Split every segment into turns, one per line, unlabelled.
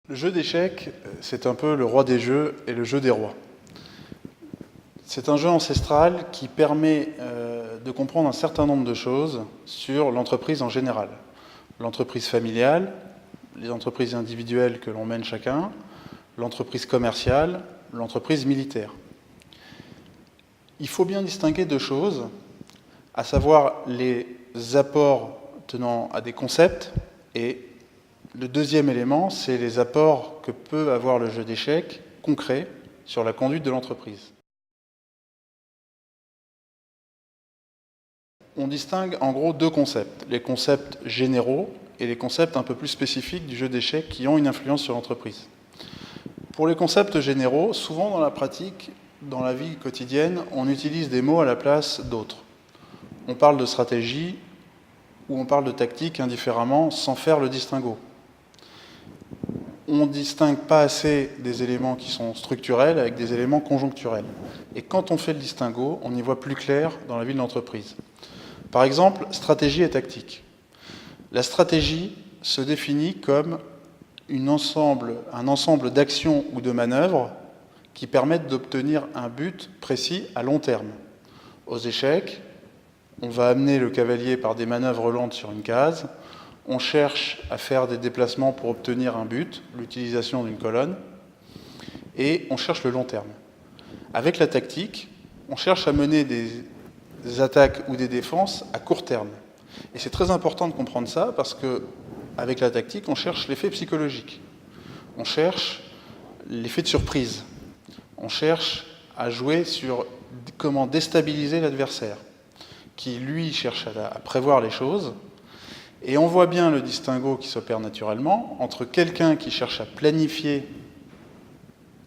Le jeu d'échecs, c'est un peu le roi des jeux et le jeu des rois. C'est un jeu ancestral qui permet de comprendre un certain nombre de choses sur l'entreprise en général. L'entreprise familiale, les entreprises individuelles que l'on mène chacun, l'entreprise commerciale, l'entreprise militaire. Il faut bien distinguer deux choses, à savoir les apports tenant à des concepts et le deuxième élément, c'est les apports que peut avoir le jeu d'échecs concrets sur la conduite de l'entreprise. On distingue en gros deux concepts, les concepts généraux et les concepts un peu plus spécifiques du jeu d'échecs qui ont une influence sur l'entreprise. Pour les concepts généraux, souvent dans la pratique, dans la vie quotidienne, on utilise des mots à la place d'autres. On parle de stratégie ou on parle de tactique indifféremment sans faire le distinguo. On ne distingue pas assez des éléments qui sont structurels avec des éléments conjoncturels. Et quand on fait le distinguo, on y voit plus clair dans la vie de l'entreprise. Par exemple, stratégie et tactique. La stratégie se définit comme un ensemble d'actions ou de manœuvres qui permettent d'obtenir un but précis à long terme. Aux échecs, on va amener le cavalier par des manœuvres lentes sur une case. On cherche à faire des déplacements pour obtenir un but, l'utilisation d'une colonne, et on cherche le long terme. Avec la tactique, on cherche à mener des attaques ou des défenses à court terme. Et c'est très important de comprendre ça parce qu'avec la tactique, on cherche l'effet psychologique. On cherche l'effet de surprise. On cherche à jouer sur comment déstabiliser l'adversaire, qui lui cherche à prévoir les choses. Et on voit bien le distinguo qui s'opère naturellement entre quelqu'un qui cherche à planifier,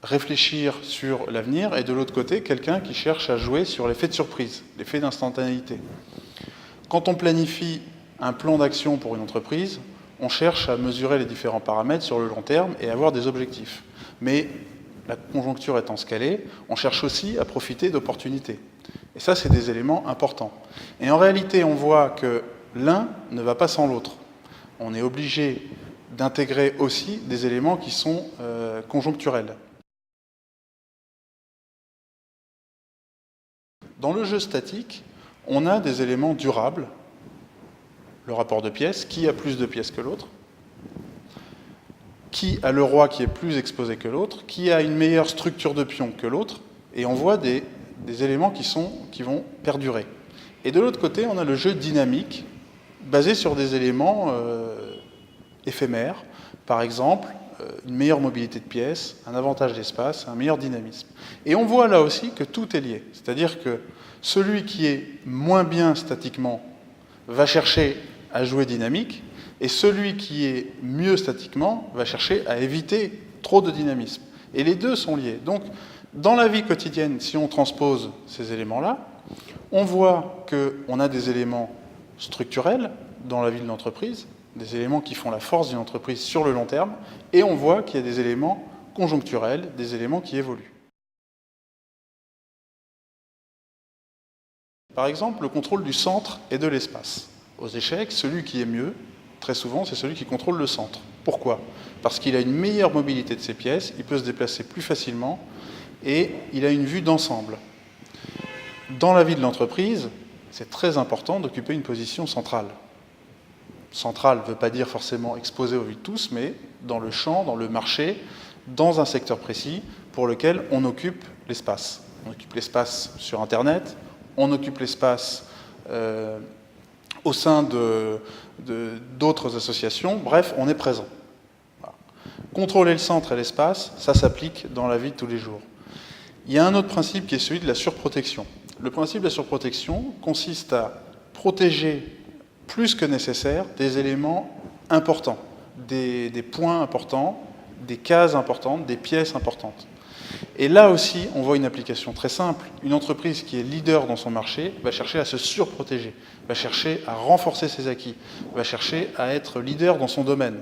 réfléchir sur l'avenir, et de l'autre côté, quelqu'un qui cherche à jouer sur l'effet de surprise, l'effet d'instantanéité. Quand on planifie un plan d'action pour une entreprise, on cherche à mesurer les différents paramètres sur le long terme et avoir des objectifs. Mais la conjoncture étant ce qu'elle est, on cherche aussi à profiter d'opportunités. Et ça, c'est des éléments importants. Et en réalité, on voit que l'un ne va pas sans l'autre. On est obligé d'intégrer aussi des éléments qui sont conjoncturels. Dans le jeu statique, on a des éléments durables, le rapport de pièces, qui a plus de pièces que l'autre, qui a le roi qui est plus exposé que l'autre, qui a une meilleure structure de pions que l'autre, et on voit des éléments qui vont perdurer. Et de l'autre côté, on a le jeu dynamique, basé sur des éléments éphémères, par exemple une meilleure mobilité de pièces, un avantage d'espace, un meilleur dynamisme. Et on voit là aussi que tout est lié, c'est-à-dire que celui qui est moins bien statiquement va chercher à jouer dynamique, et celui qui est mieux statiquement va chercher à éviter trop de dynamisme. Et les deux sont liés. Donc, dans la vie quotidienne, si on transpose ces éléments-là, on voit qu'on a des éléments structurels dans la vie de l'entreprise, des éléments qui font la force d'une entreprise sur le long terme, et on voit qu'il y a des éléments conjoncturels, des éléments qui évoluent. Par exemple, le contrôle du centre et de l'espace. Aux échecs, celui qui est mieux, très souvent, c'est celui qui contrôle le centre. Pourquoi ? Parce qu'il a une meilleure mobilité de ses pièces, il peut se déplacer plus facilement, et il a une vue d'ensemble. Dans la vie de l'entreprise, c'est très important d'occuper une position centrale. Centrale ne veut pas dire forcément exposée aux vues de tous, mais dans le champ, dans le marché, dans un secteur précis pour lequel on occupe l'espace. On occupe l'espace sur Internet, on occupe l'espace au sein d'autres associations, bref, on est présent. Voilà. Contrôler le centre et l'espace, ça s'applique dans la vie de tous les jours. Il y a un autre principe qui est celui de la surprotection. Le principe de la surprotection consiste à protéger plus que nécessaire des éléments importants, des points importants, des cases importantes, des pièces importantes. Et là aussi, on voit une application très simple. Une entreprise qui est leader dans son marché va chercher à se surprotéger, va chercher à renforcer ses acquis, va chercher à être leader dans son domaine.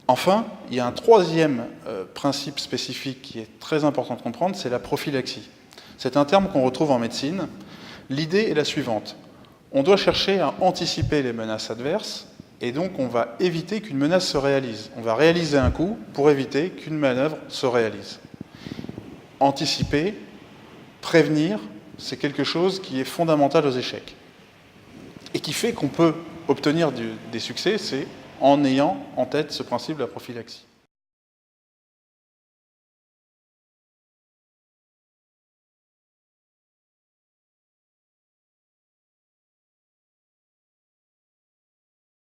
Enfin, il y a un troisième principe spécifique qui est très important de comprendre, c'est la prophylaxie. C'est un terme qu'on retrouve en médecine. L'idée est la suivante. On doit chercher à anticiper les menaces adverses Et donc, on va éviter qu'une menace se réalise. On va réaliser un coup pour éviter qu'une manœuvre se réalise. Anticiper, prévenir, c'est quelque chose qui est fondamental aux échecs. Et qui fait qu'on peut obtenir des succès, c'est en ayant en tête ce principe de la prophylaxie.